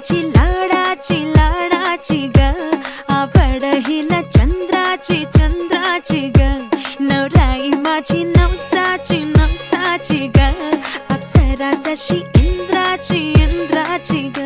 माझी लाडाची लाडाची ग आवड हिला चंद्राची चंद्राची ग नवराई माझी नवसाची नवसाची ग अप्सरा जशी इंद्राची इंद्राची ग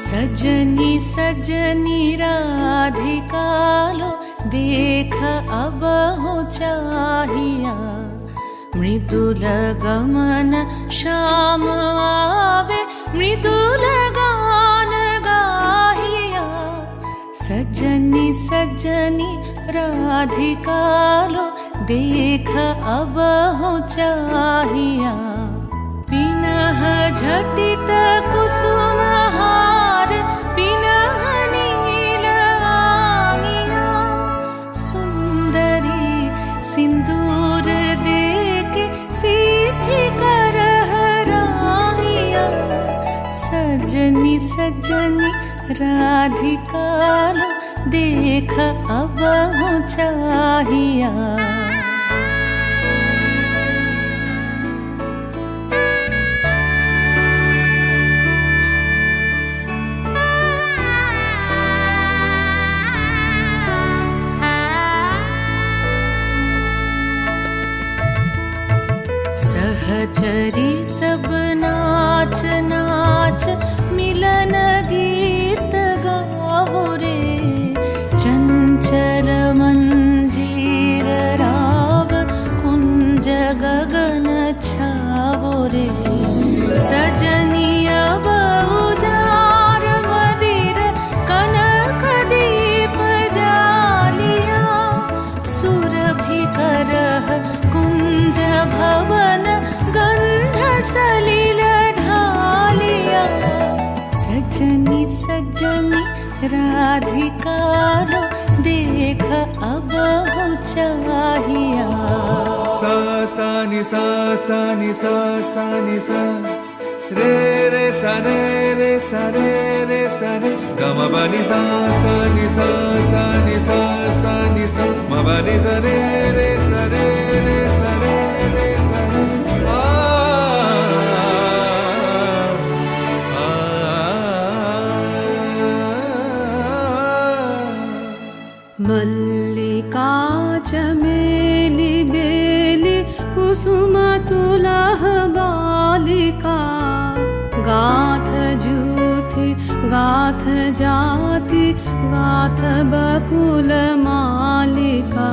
सजनी सजनी राधिकालो देख अब हो चाहिया मृदुल गमन श्याम आवे मृदुल गान गाहिया सजनी सजनी राधिकालो देख अब हो चाहिया पिनह झटित कुसुम हार पिनह नील आंगिया सुंदरी सिंदूर देके सीधी करह रानिया सजनी सजनी राधिकालो देख अब हो चाहिया सहचरी सब नाच नाच मिलन गीत गाओ रे चंचल मंजीर राव कुंज गगन छाओ रे सजनी अब उजार मदिर कनक दीप जालिया सुरभि करह कुंज भवन गंध सलिल ढालिया सजनी सजनी राधिकालो देख अब हो चाहिया सा सा नि सा सा नि सा सा नि सा रे रे सा रे रे सा रे रे सा रे ग म ब नि सा सा नि सा सा नि सा सा नि सा म ब नि सा रे रे सा रे रे सा रे रे सा रे मल्लिका चमेली बेली कुसुमतुलः बालिका गाथ जूथि गाथ जाति गाथ बकुल मालिका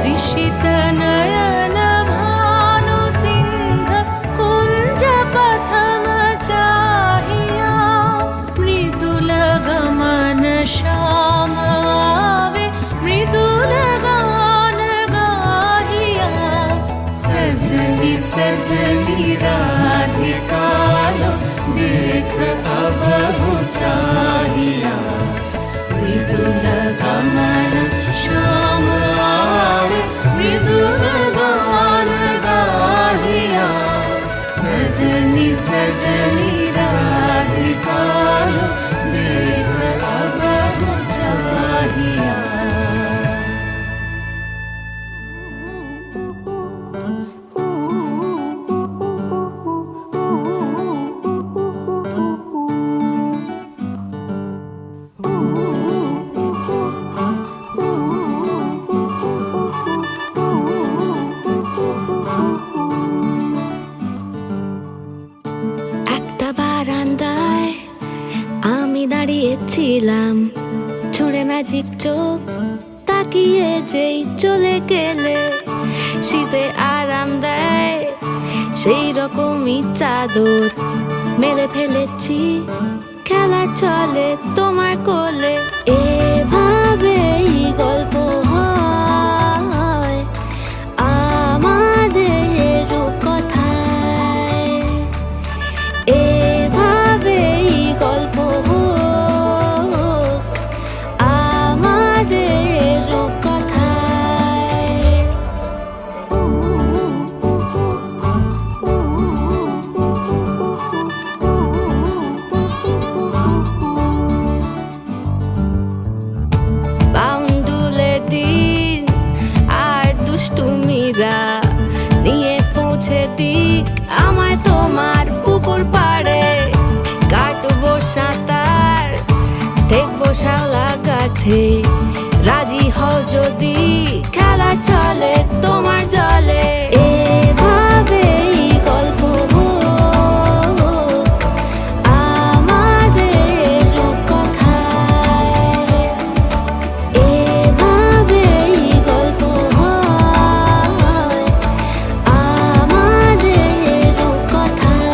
ऋषित नयन भानु सिंह कुंज पथम चाहिया मृदुल गमन श्याम आवे मृदुल गान गाहिया सजनी सजनी राधिका लो देख अब चाहिया मृदुल गमन श्याम आवे मृदुल गान गाहिया सजनी सजनी राधिका लो देख अब चाहिया। একটা বারান্দায় আমি দাঁড়িয়েছিলাম ছুঁড়ে ম্যাজিক চোখ তাকিয়ে যেই চলে গেলে শীতে আরাম দেয় সেই রকমই চাদর মেলে ফেলেছি খেলা চলে তোমার কোলে এভাবেই গল্প হয় আমাদের রূপকথায় এভাবেই গল্প হোক আমাদের রূপকথায়। বাউন্ডুলে দিন আর দুষ্টুমিরা নিয়ে পৌঁছে দিক আমায় তোমার পুকুর পাড়ে কাটবো সাঁতার দেখবো শাওলা গাছে রাজি হও যদি খেলা চলে তোমার জলে এভাবেই গল্প হোক আমাদের রূপকথায় এভাবেই গল্প হয় আমাদের রূপকথায়।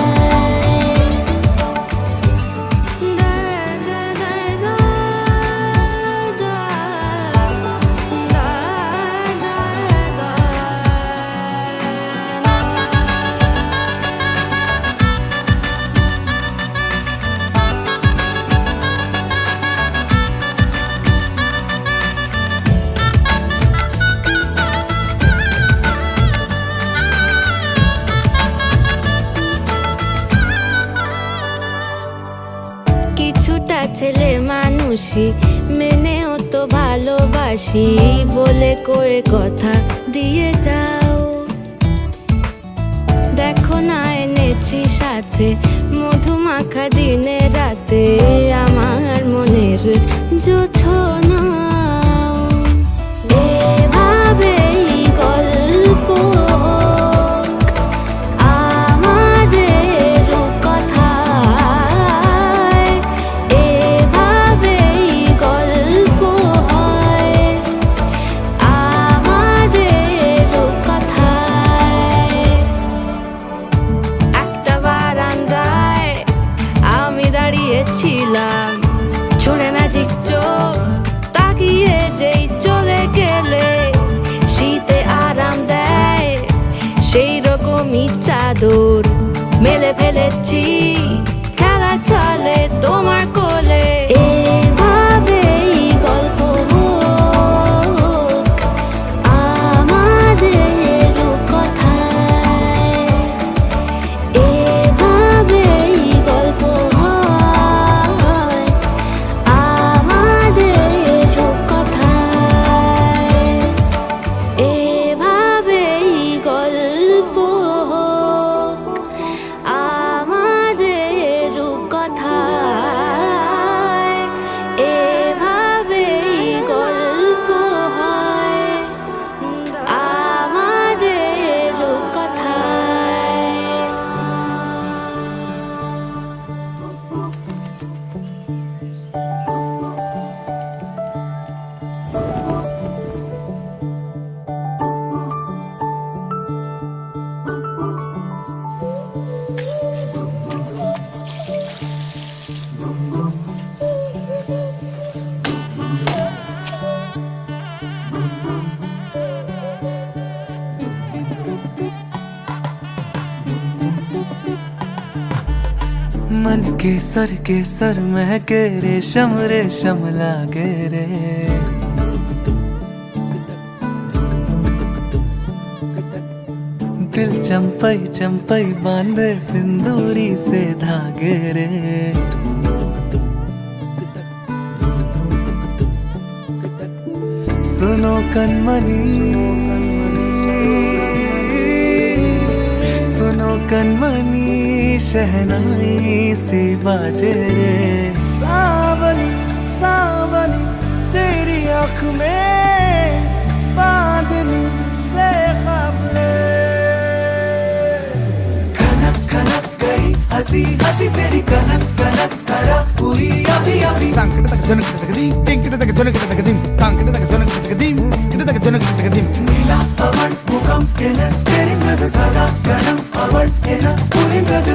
কিছুটা ছেলে মানুষই মেনেও তো ভালোবাসি বলে কয়ে কথা দিয়ে যাও দেখো না এনেছি সাথে মধুমাখা দিনে রাতে আমার মনের জোছনা এভাবেই গল্প হোক আমাদের রূপকথায় এভাবেই গল্প হয় আমাদের রূপকথায়। একটা বারান্দায় আমি দাঁড়িয়েছিলাম ছুঁড়ে ম্যাজিক চোখ তাকিয়ে যেই চলে গেলে শীতে আরাম দেয় সেই রকমই চাদর মেলে ফেলেছি খেলা চলে তোমার কোলে এভাবেই গল্প হোক আমাদের রূপকথায় এভাবেই গল্প হয় আমাদের রূপকথায় এভাবেই গল্প হোক আমাদের केसर केसर महके रेशम रेशम लागे रे। दिल चंपई चंपई बांधे सिंदूरी से धागे रे। सुनो कनमनी सुनो कनमनी शहनाई सी बाजे रे। सावनी सावनी तेरी आँख में बांधनी से खबरे। खनक खनक गई हंसी हंसी तेरी कनक कनक करा हुई अभी अभी। नीला पवन मुखम एन तेरिंगद सदा गणम अवल एन पुरिंगद।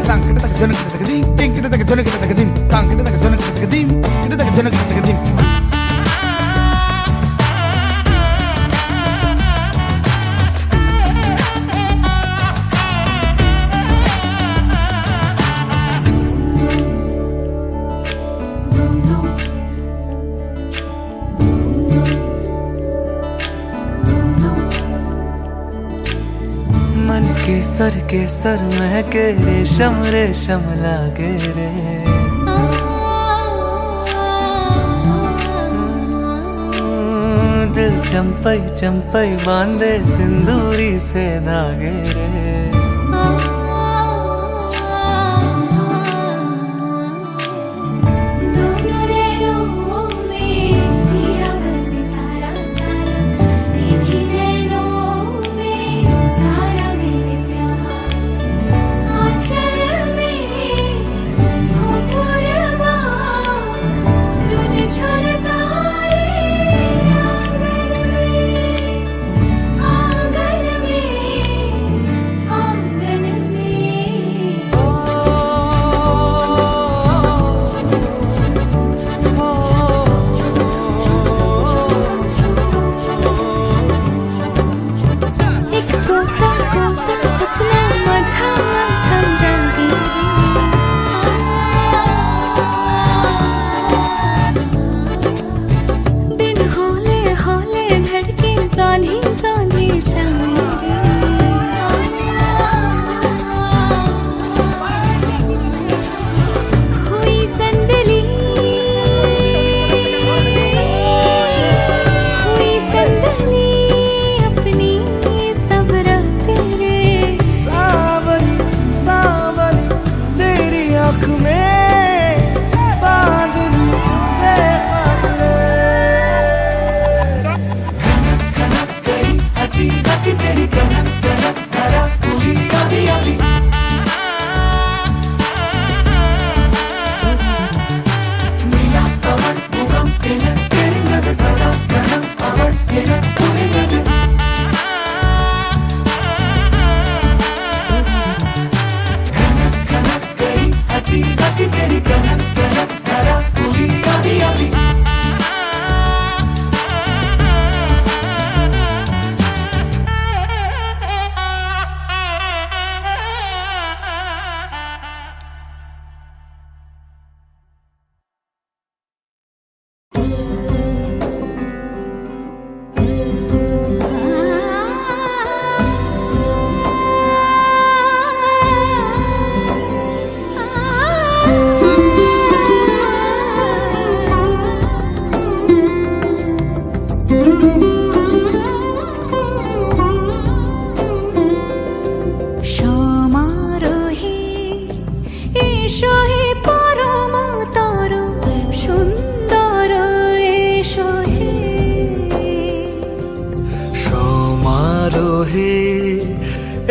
मन केसर केसर महके रेशम रेशम लागे रे। दिल चंपई चंपई बांधे सिंदूरी से धागे रे।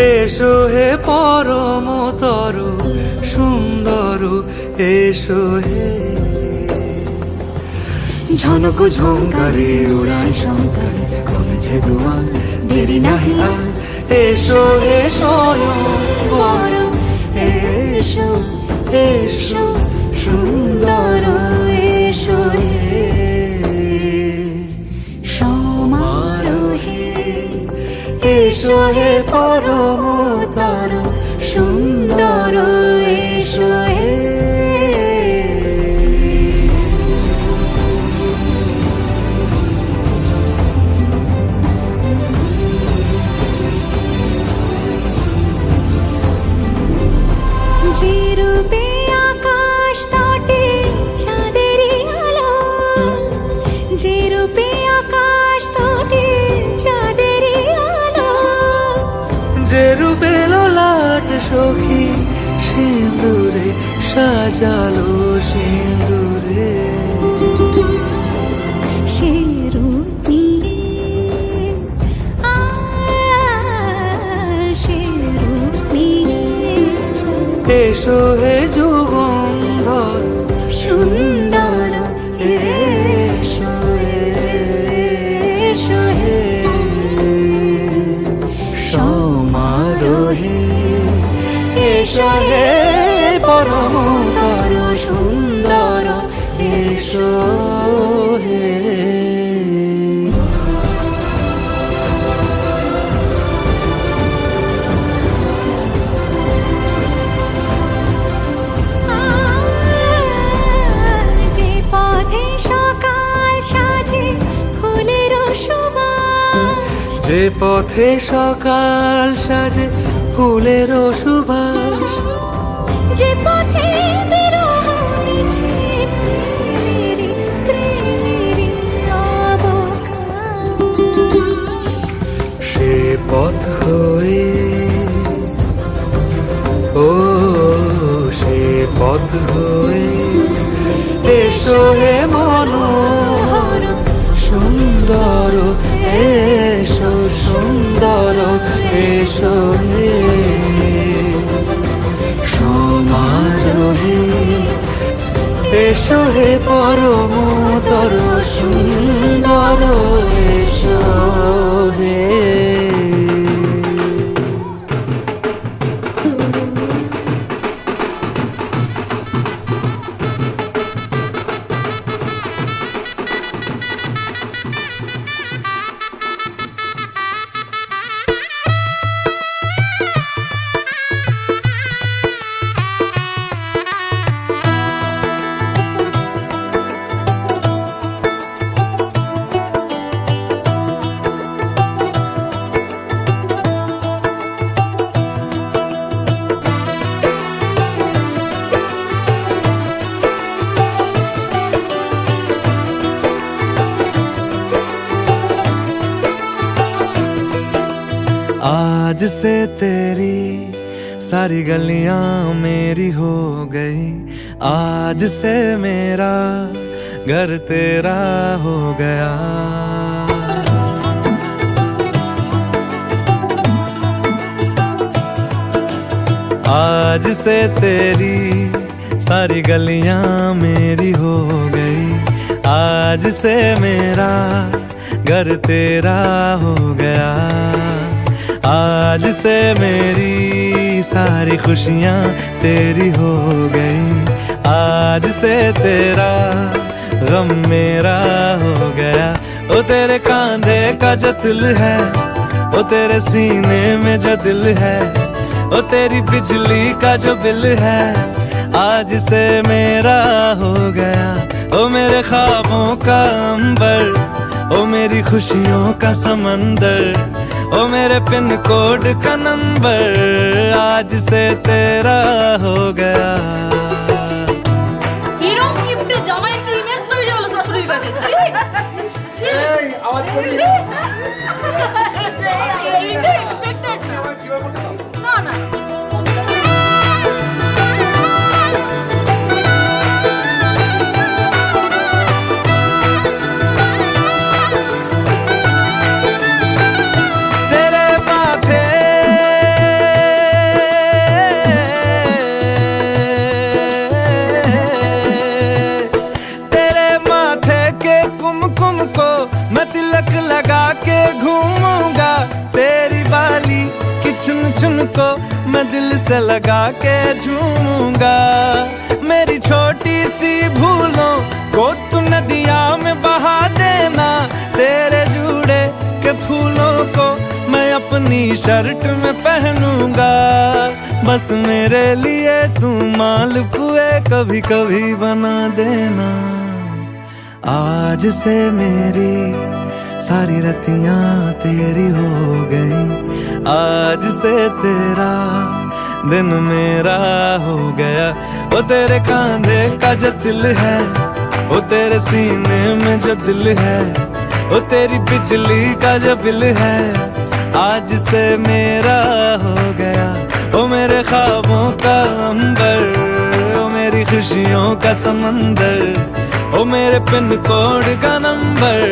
এসো হে পরম তরু সুন্দর এসো হে। ঝনক ঝঙ্কারে উড়ায় শঙ্কর কমেছে দুয়ার দেরি নাহি আর। এসো হে স্বয়ং পরম এসো এসো সুন্দর এসো হে। সমারোহে এসো হে পরম তরু সুন্দর এসো হে। সাজালো সিঁদুরে। সে রূপ নিয়ে সে রূপ নিয়ে এসো হে যুগন্ধর সুন্দর এসো এসো হে সমারোহে এসো হে পরমতর সুন্দর এসো হে। যে পথে সকাল সাজে ফুলের সুবাস যে পথে সকাল সাজে ফুলের সুবাস যে পথে বিরহ নিছে প্রেমেরি প্রেমেরি অবকাশ সে পথ হয়ে ও সে পথ হয়ে এসো হে মনোহর সুন্দর এসো সুন্দর এসো হে সমারোহে এসো হে পরমতর সুন্দর এসো হে। आज से तेरी सारी गलियां मेरी हो गई, आज से मेरा घर तेरा हो गया। आज से तेरी सारी गलियां मेरी हो गई, आज से मेरा घर तेरा हो गया। आज से मेरी सारी खुशियां तेरी हो गई, आज से तेरा गम मेरा हो गया। ओ तेरे कांधे का जो दिल है, ओ तेरे सीने में जो दिल है, ओ तेरी बिजली का जो बिल है, आज से मेरा हो गया। ओ मेरे ख्वाबों का अंबर, ओ मेरी खुशियों का समंदर, ओ मेरे पिन कोड का नंबर, आज से तेरा हो गया। এরকম গিফটে জামাইয়ের কি ইমেজ তৈরি হলো শাশুড়ির কাছে? ছি ছি এই আওয়াজ করবি ছি ছি এইটা এক্সপেক্টেড না না। लगा के घूमूंगा तेरी बाली की चुन चुन को मैं दिल से लगा के झूमूंगा। मेरी छोटी सी भूलों को तू नदिया में बहा देना, तेरे जूड़े के फूलों को मैं अपनी शर्ट में पहनूंगा। बस मेरे लिए तू मालपुए कभी कभी बना देना। आज से मेरी सारी रतियां तेरी हो गई, आज से तेरा दिन मेरा हो गया। वो तेरे कांधे का जो दिल है, वो तेरे सीने में जो दिल है, वो तेरी बिजली का जो बिल है, आज से मेरा हो गया। वो मेरे ख्वाबों का अंबर, वो मेरी खुशियों का समंदर, ओ मेरे पिन कोड का नंबर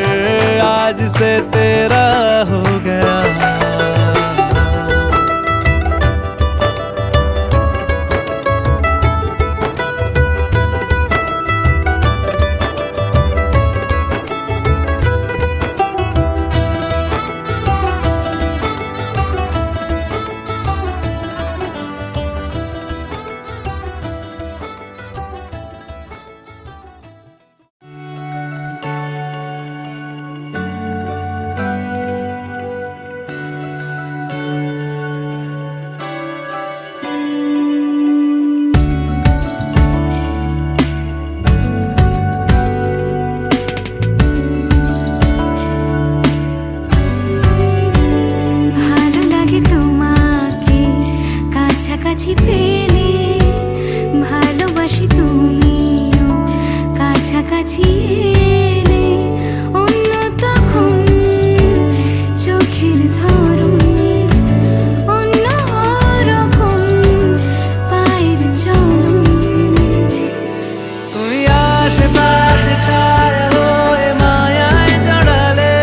आज से तेरा हो गया। ভালো লাগে তোমাকে কাছাকাছি পেলে, ভালোবাসি তুমিও কাছাকাছি এলে। অন্য তখন চোখের ধরন, অন্য রকম পায়ের চলন। তুমি আশেপাশে ছায়া হয়ে মায়ায় জড়ালে,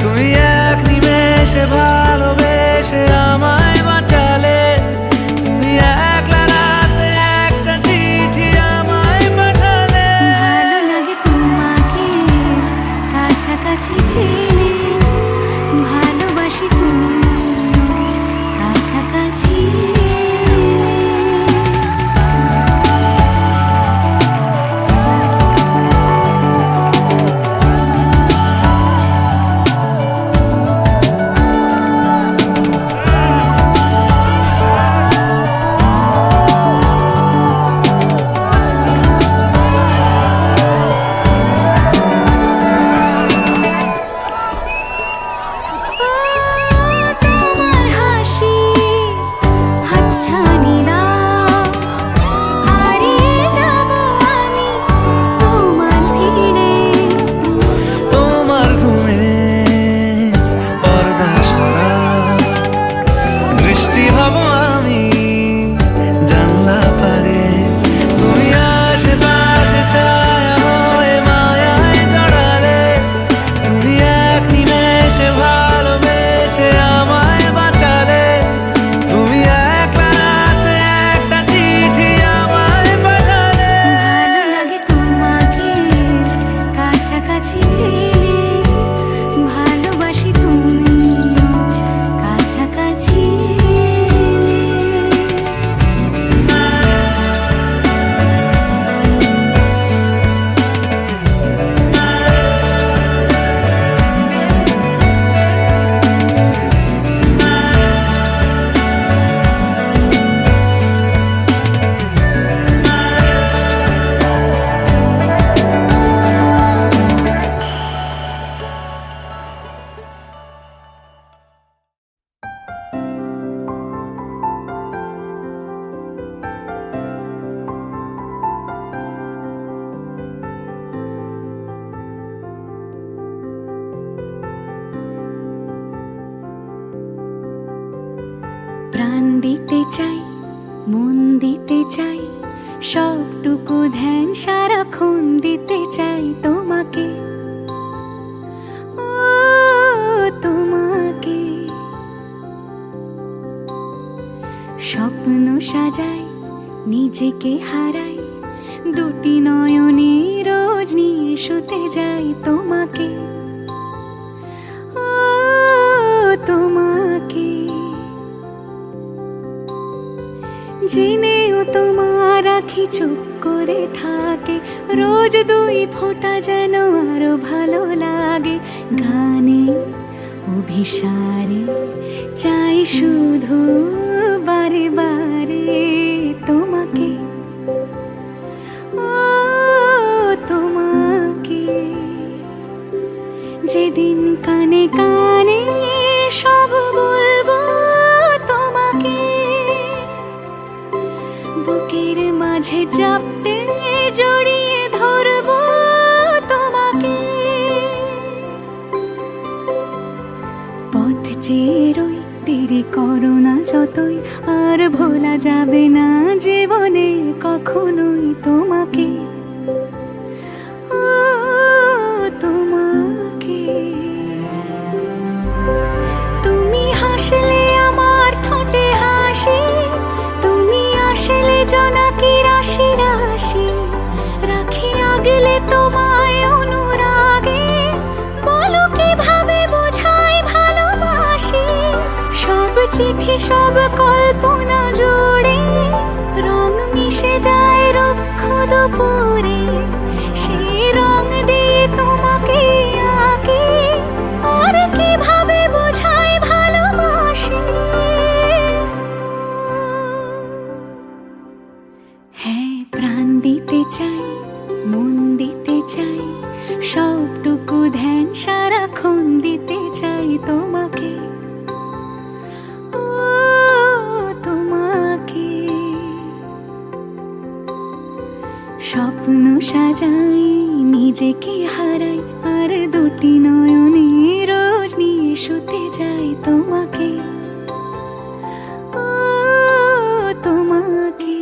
তুমি এক নিমেষে ভালোবেসে আমায় বাঁচালে। তুমি একলা রাতে একটা চিঠি আমায় পাঠালে। ভালো লাগে তোমাকে কাছাকাছি পেলে, ভালোবাসি তুমিও কাছাকাছি এলে। তোমার হাসি হাতছানি দাও, হারিয়ে যাব আমি তোমার ভিড়ে। তোমার ঘুমে পর্দা সরা, বৃষ্টি হব আমি জানলা পারে। তুমি আশেপাশে ছায়া হয়ে মায়ায় জড়ালে, তুমি এক নিমেষে ভালোবেসে আমায় বাঁচালে। তুমি একলা রাতে একটা চিঠি আমায় পাঠালে। ভালো লাগে তোমাকে কাছাকাছি পেলে, ভালোবাসি তুমিও কাছাকাছি এলে। প্রাণ দিতে চাই, মন দিতে চাই, সবটুকু ধ্যান সারাক্ষণ দিতে চাই তোমাকে, ও তোমাকে। স্বপ্ন সাজাই, নিজেকে হারাই, দুটি নয়নে রোজ নিয়ে শুতে যাই তোমাকে, ও তোমাকে। জেনেও তোমার আখি চুপ করে থাকে, রোজ দুই ফোঁটা যেন আরো ভালো লাগে। গানে অভিসারে চাই শুধু বারে বারে তোমাকে, ও তোমাকে। যেদিন কানে কানে সব বলবো তোমাকে, বুকের মাঝে চাপতে জড়িয়ে ধরবো তোমাকে। পথ চেয়ে রই, দেরি করো না যতই, আর ভোলা ভোলা যাবে না জীবনে কখনোই তোমাকে, ও তোমাকে। তুমি হাসলে আমার ঠোঁটে হাসি, তুমি আসলে জোনাকি রাশি রাশি, রাখি আগলে তোমায় অনুরাগে, বলো কিভাবে বোঝাই ভালোবাসি। সব চিঠি সব কল্পনা জুড়ে রং মিশে যায় রুক্ষ দুপুরে, সেই রং দিয়ে তোমাকে আঁকি, আর কিভাবে বোঝাই ভালোবাসি। হ্যাঁ, প্রাণ দিতে চাই, মন দিতে চাই, সবটুকু ধ্যান সারাক্ষণ দিতে চাই তোমাকে, ও তোমাকে। স্বপ্ন সাজাই, নিজেকে হারাই, আর দুটি নয়নে রোজ নিয়ে শুতে যাই তোমাকে, ও তোমাকে।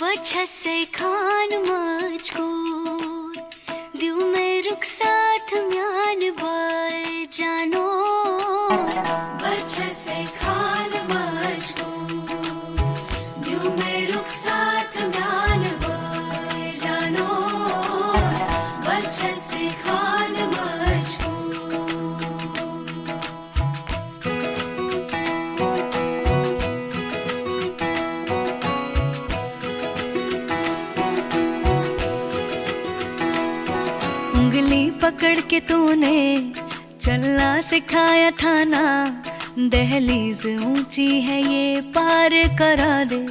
वजह से खान मुझको दिल में रुख साथ म्यान बर जानो, वजह से खान मुझको दिल में रुख साथ म्यान बर जानो, वजह से खान मुझको। उंगली पकड़ के तूने चलना सिखाया था ना, दहलीज ऊंची है ये पार करा दे।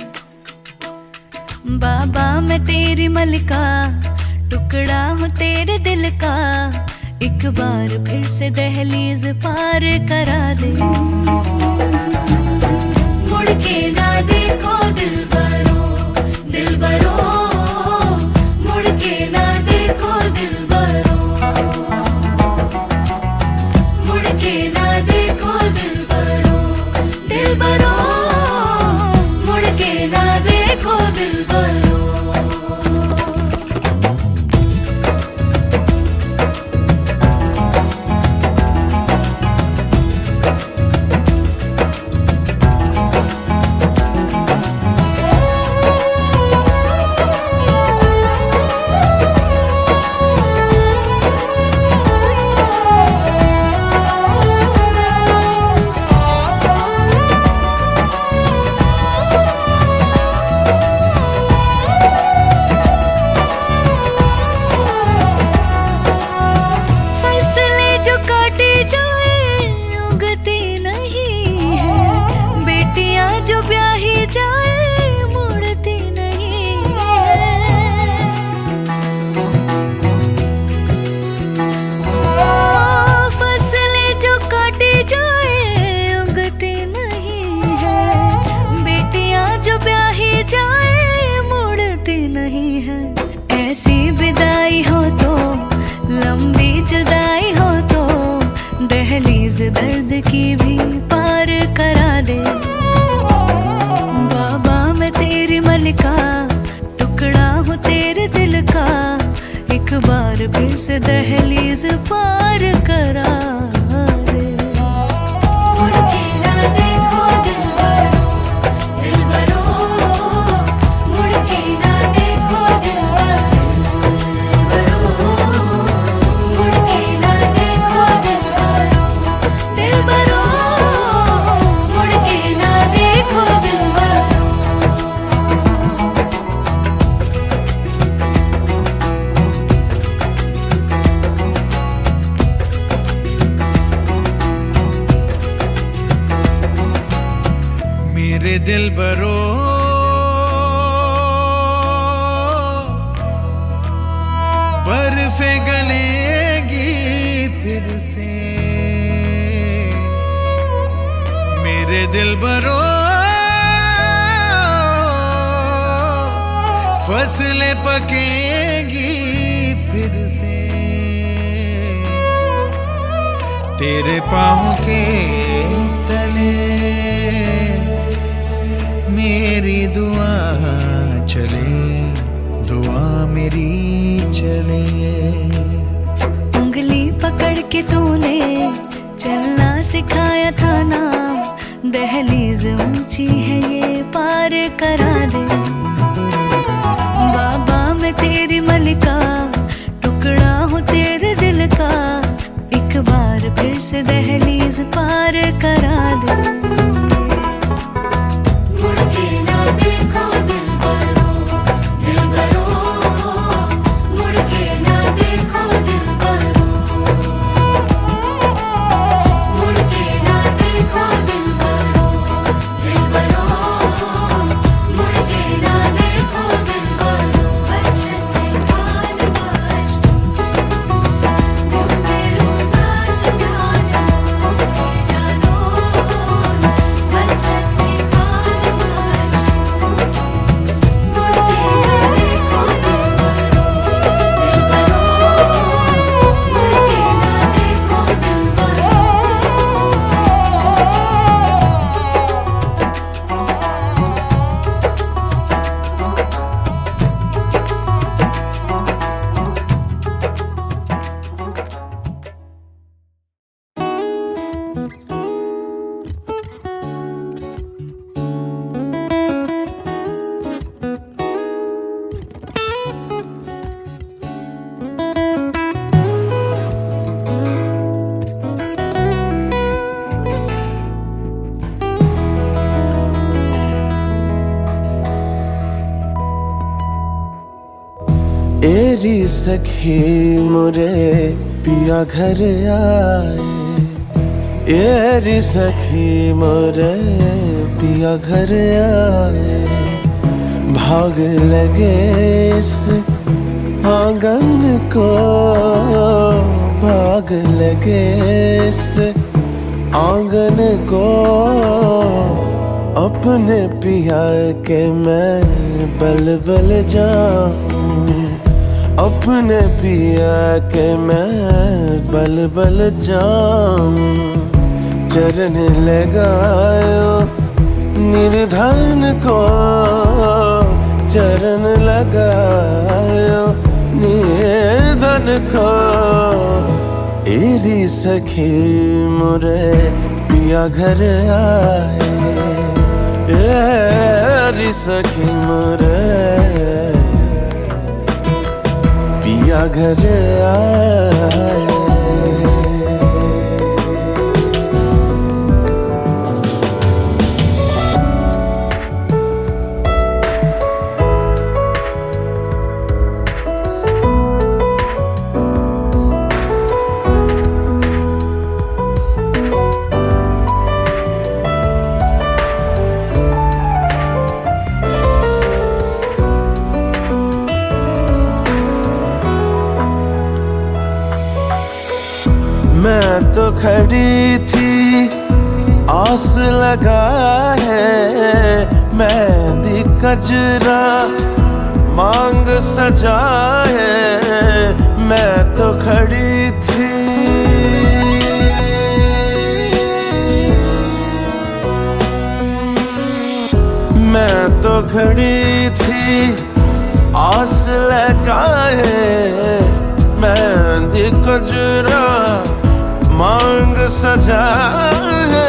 बाबा मैं तेरी मलिका, टुकड़ा हूँ तेरे दिल का, एक बार फिर से दहलीज पार करा दे। मुड़ के ना देखो दिलबरो, दिलबरो, मुड़ के ना देखो दिलबरो, मुड़ के ना देखो दिलबरो, दिलबरो, मुड़ के ना देखो दिलबरो। दर्द की भी पार करा दे। बाबा मैं तेरी मलिका, टुकड़ा हूँ तेरे दिल का, एक बार फिर से दहलीज पार करा दे। मुड़ के ना देखो दिलबरो, दिलबरो, मुड़ के ना देखो दिलबरो, मुड़ के ना देखो दिलबरो, दिलबरो, मुड़ के ना देखो दिलबरो। मेरे दिलबरो बर्फे गलेगी फिर से, मेरे दिलबरो फसलें पकेगी फिर से तेरे पाँव के तले मेरी दुआ चले, दुआ मेरी चले। उंगली पकड़ के तूने चलना सिखाया था ना, दहलीज ऊंची है ये पार करा दे। बाबा मैं तेरी मलिका, टुकड़ा हूँ तेरे दिल का, एक बार फिर से दहलीज पार करा दे। मुड़ के ना देखो दिलबरो, दिलबरो, मुड़ के ना देखो दिलबरो, मुड़ के ना देखो दिलबरो, दिलबरो, मुड़ के ना देखो दिलबरो। अच्छे से ध्यान बाज वो तेरो साथ ध्यान हो जानो, अच्छे से ध्यान बाज मुड़ के ना देखो दिलबरो, दिलबरो, मुड़ के ना देखो दिलबरो। एरी सखी मुरे पिया घर आए, एरी सखी मुरे पिया घर आए। भाग लगे इस आंगन को, भाग लगे इस आंगन को। अपने पिया के मैं बल बल जाऊं, अपने पिया के मैं बल बल जाऊं। चरण लगायो निर्धन को, चरण लगायो निर्धन को। एरी सखी मुरे पिया घर आए, एरी सखी मुरे पिया घर आए। मैं तो खड़ी थी आस लगा है, मेहंदी कजरा मांग सजा है। मैं तो खड़ी थी मैं तो खड़ी थी आस लगाए, मेहंदी कजरा मांग सजा है।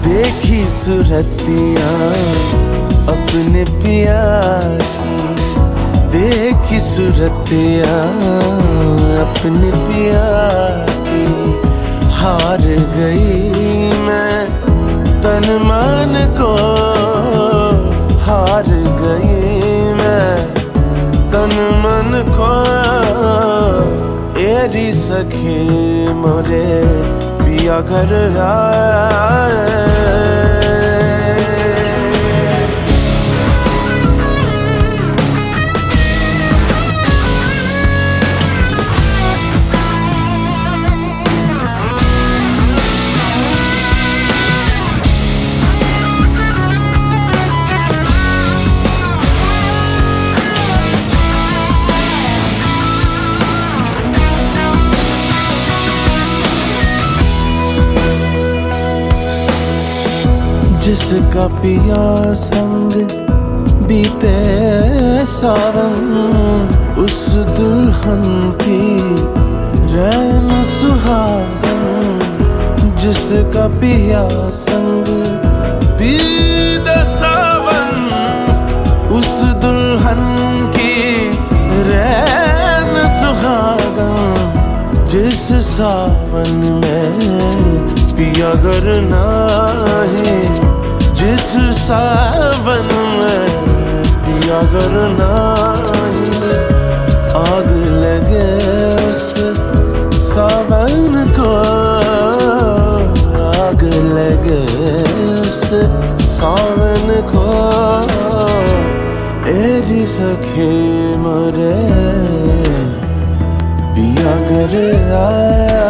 देखी सूरतियाँ अपने पिया की, देखी सूरतियाँ अपने पिया की। हार गई मैं तन मन को, हार गई मैं तन मन को। एरी सखी मोरे पिया घर आए। जिसका पिया संग बीते सावन, उस दुल्हन की रैन सुहागन। जिसका पिया संग बीते सावन, उस दुल्हन की रैन सुहागन। जिस सावन में पिया करना है, जिस सावन में पिया करना है। आग लगे उस सावन को, आग लगे उस सावन को। एरी सखी मरे पिया कर आया।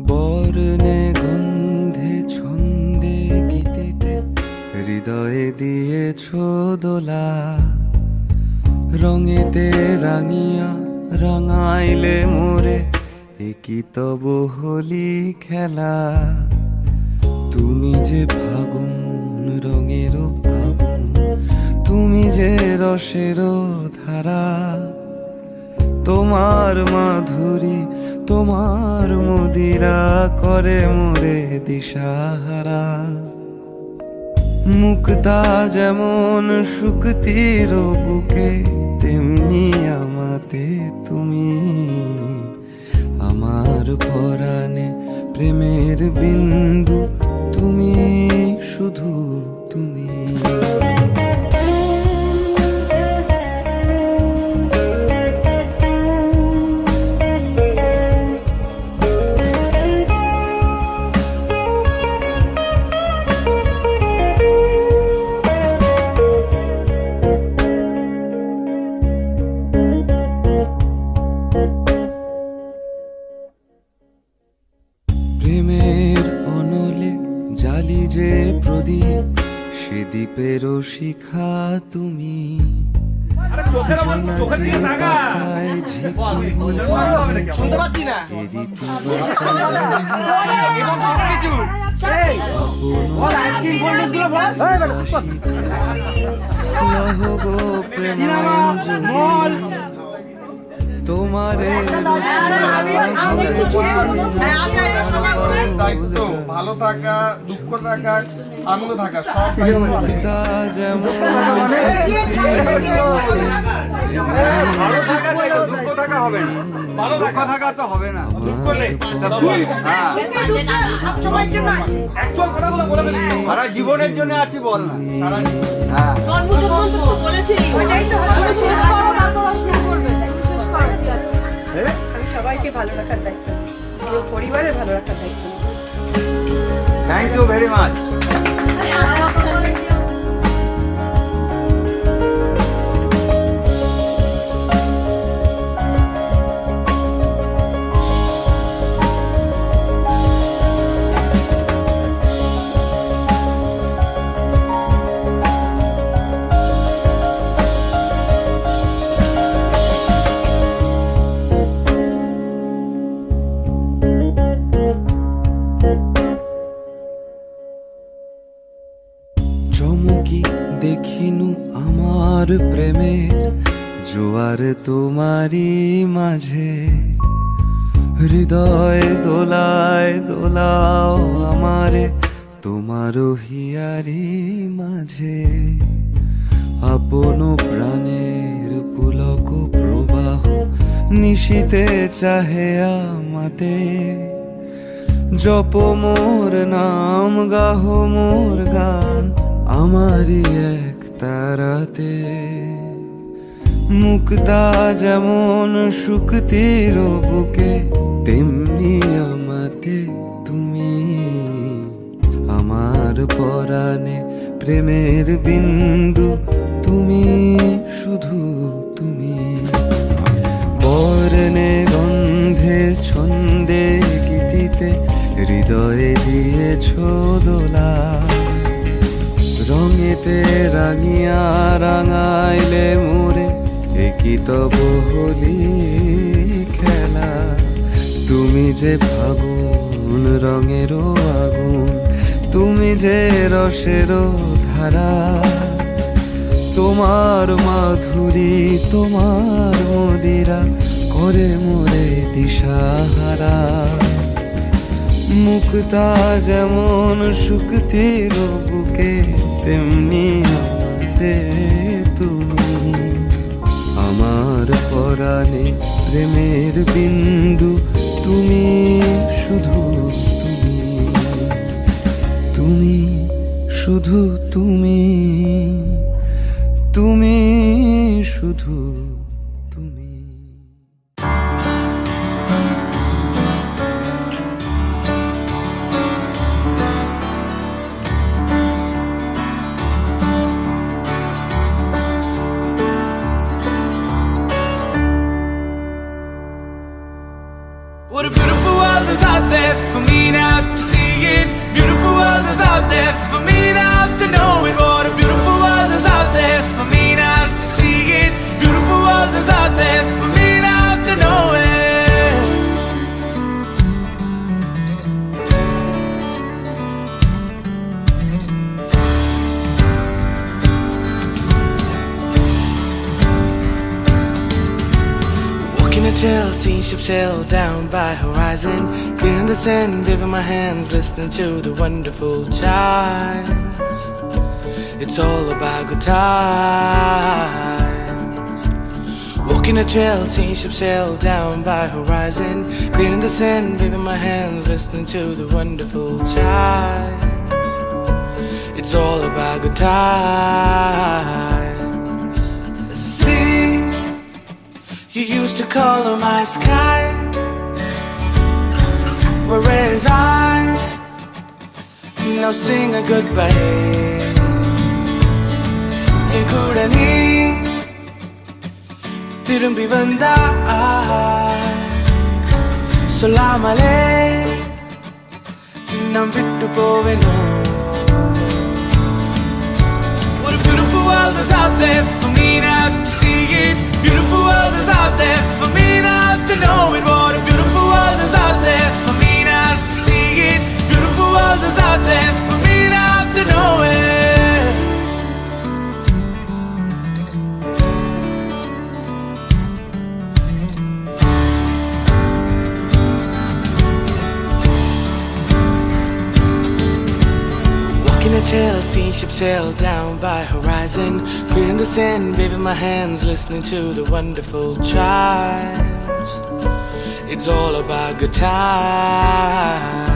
বর্ণে গন্ধে ছন্দে গীতিতে হৃদয়ে দিয়েছ দোলা। রঙেতে রাঙিয়া রাঙাইলে মোরে, একই তব হোলি খেলা। তুমি যে ফাগুন রঙেরও ফাগুন, তুমি যে রসেরও ধারা। তোমার মাধুরী তোমার মদিরা করে মোরে দিশাহারা। মুক্তা যেমন শুকতির বুকে, তেমনি আমাতে তুমি। আমার পরাণে প্রেমের বিন্দু তুমি, শুধু তুমি। প্রেমের অনলে জালি যে প্রদীপ, সে দ্বীপেরও শিখা তুমি। জোনাকি পাখায় ঝিকিমিকি এরি লহগো প্রেমাঞ্জলি, তোমারে দায়িত্ব ভালো থাকা, দুঃখ থাকা, আনন্দ থাকা সব পিতা যেমন ভালো থাকা চাই, দুঃখ থাকা হবে না। ভালো থাকা তো হবে না, দুঃখ নেই। সারা জীবনের জন্য আছি বল না, সারা হ্যাঁ সবাইকে ভালো রাখার দায়িত্ব, পুরো পরিবারের ভালো রাখার দায়িত্ব। Thank you very much. চমকি দেখিনু আমার প্রেমের জোয়ার তোমারই মাঝে। হৃদয় দোলায় দোলাও আমারে তোমারও হিয়ারি মাঝে। আপন প্রাণের পুলক প্রবাহ নিশিতে চাহে আমাতে। জপ মোর নাম গাহো মোর গান আমারই এক তারাতে মুক্তা যেমন শুকতির বুকে তেমনি আমাতে তুমি আমার পরাণে প্রেমের বিন্দু তুমি শুধু তুমি বর্ণে গন্ধে ছন্দে গীতিতে হৃদয়ে দিয়েছ দোলা রঙেতে রাঙিয়া রাঙাইলে মোরে একই তব হলি খেলা তুমি যে ফাগুন রঙেরও আগুন তুমি যে রসেরও ধারা তোমার মাধুরী তোমার মদিরা করে মোরে দিশাহারা মুক্তা যেমন শুকতির বুকে তেমনি আমাদের তুমি আমার পরাণে প্রেমের বিন্দু তুমি শুধু তুমি তুমি শুধু তুমি তুমি শুধু তুমি What a beautiful world is out there for me now to see it. Beautiful world is out there for me now to know it. What a beautiful world is out there for me now to see it. Beautiful world is out there for me now to know it. Walking a trail, seeing ships sail down by horizon, clearing the sand, waving my hands, listening to the wonderful chimes. It's all about good times. Walking a trail, seeing ships sail down by horizon, clearing the sand, waving my hands, listening to the wonderful chimes. It's all about good times. See, you used to color my sky, whereas I now sing a goodbye. என் கூட நீ திரும்பி வந்தா சொல்லாமலே நாம் விட்டு போவேனோ. What a beautiful world is out there for me now to see it. Beautiful world is out there for me now to know it. What a beautiful world is out there for me now to see it. Beautiful world is out there for me now to know it. Walking a trail, seeing ships sail down by horizon, clearing the sand, waving my hands, listening to the wonderful chimes. It's all about good times.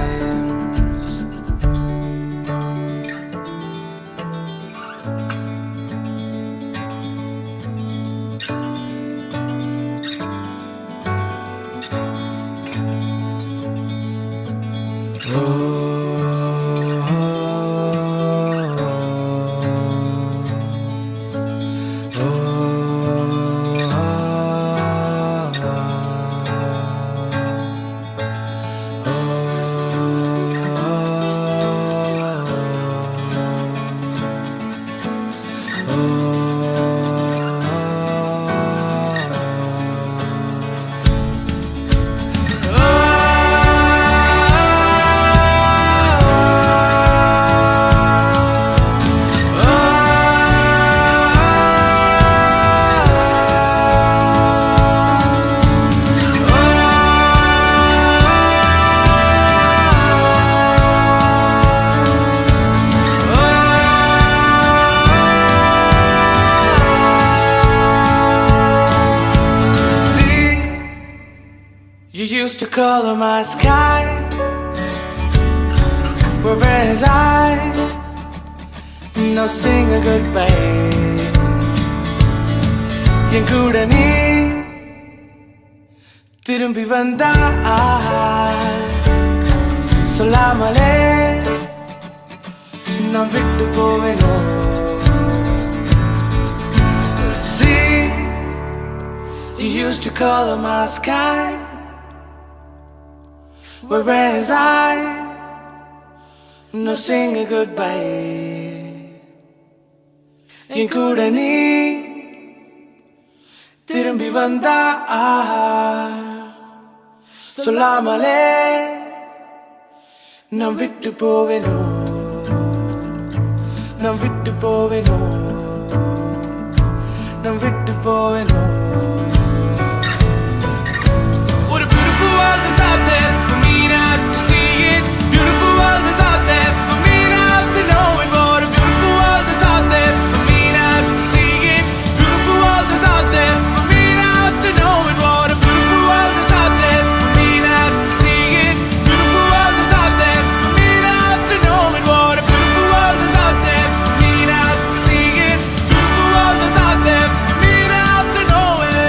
You used to color my sky, Whereas I no sing a goodbye. என் கூட நீ திரும்பி வந்தா சொல்லாமலே நான் விட்டு போவேனோ. See, you used to color my sky, whereas I no sing a goodbye. என் கூட நீ திரும்பி வந்தா சொல்லாமலே நான் விட்டு போவேனோ, நான் விட்டு போவேனோ, நான் விட்டு போவேனோ. What a beautiful world is out there for me not to see it. Beautiful world is out there for me not to know it. What a beautiful world is out there for me not to see it. Beautiful world is out there for me not to know it. What a beautiful world is out there for me not to see it. Beautiful world is out there for me not to know it. What a beautiful world is out there for me not to see it. Beautiful world is out there for me not to know it.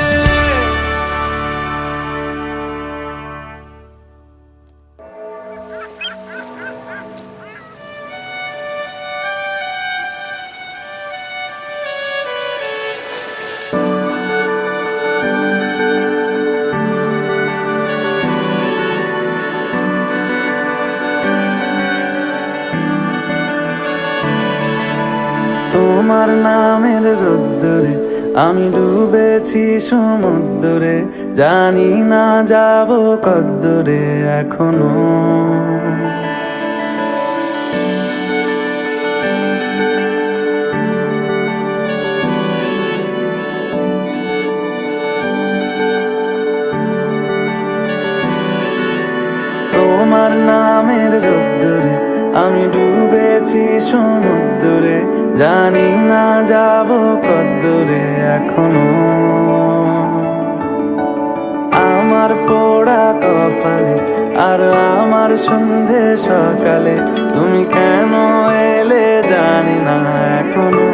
তোমার নামের রোদ্দুরে আমি ডুবেছি সমুদ্রে, জানি না যাব কদ্দুরে এখনো। তোমার নামের রোদ্দুরে আমি ডুবেছি সমুদ্রে, জানি না যাব কদ্দুরে এখনো। আমার পোড়া কপালে আর আমার সন্ধে সকালে তুমি কেন এলে জানি না এখনো।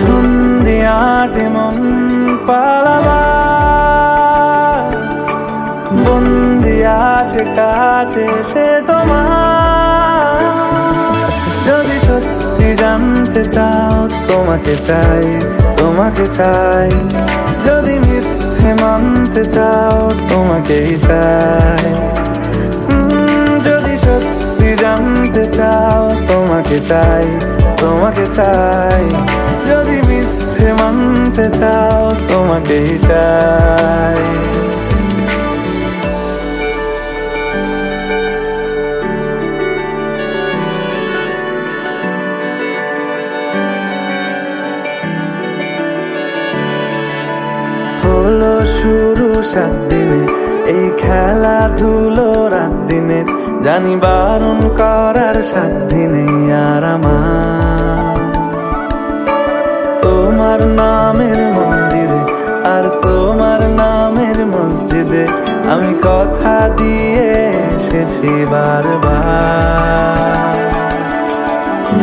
ধুন্দিয়াটে মন পালাবা বন্দি আছে কাছে সে তোমার। যদি সত্যি জানতে চাও তোমাকে চাই, তোমাকে চাই। যদি মিথ্যে মানতে চাও তোমাকেই চাই। যদি সত্যি জানতে চাও তোমাকে চাই, তোমাকে চাই। যদি মিথ্যে মানতে চাও তোমাকেই চাই। হলো শুরু 7 দিনে এই খেলাধুলো রাত দিনের, জানি বারণ করার সাধ্য নেই আর আমার। তোমার নামের মন্দিরে আর তোমার নামের মসজিদে আমি কথা দিয়ে এসেছি বারবার।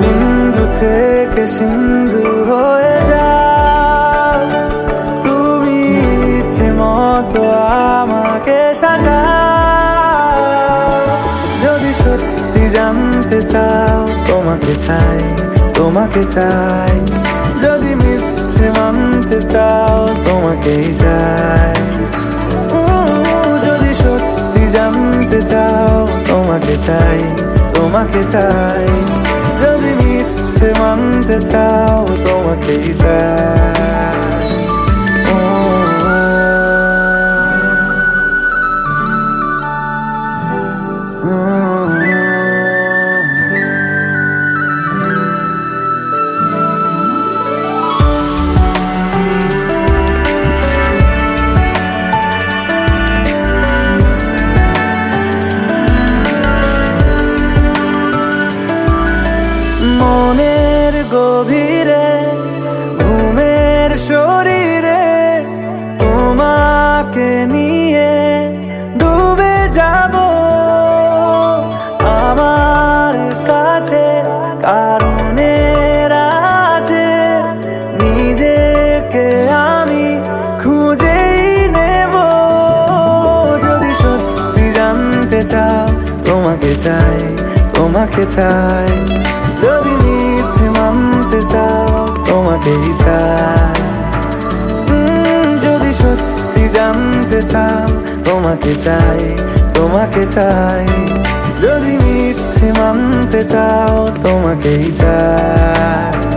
বিন্দু থেকে সিন্ধু হয়ে যা তুমি ইচ্ছে মতো আমাকে সাজা। যদি সত্যি জানতে চাও তোমাকে চাই, তোমাকে চাই। যদি মিথ্যে মানতে চাও তোমাকেই চাই। যদি সত্যি জানতে চাও তোমাকে চাই, তোমাকে চাই। যদি মিথ্যে মানতে চাও তোমাকেই চাই। মনের গভীরে ঘুমের শরীর চাই, তোমাকে চাই। যদি মিথ্যে মানতে চাও, তোমাকেই চাই। যদি সত্যি জানতে চাও, তোমাকে চাই, তোমাকে চাই। যদি মিথ্যে মানতে চাও, তোমাকেই চাই।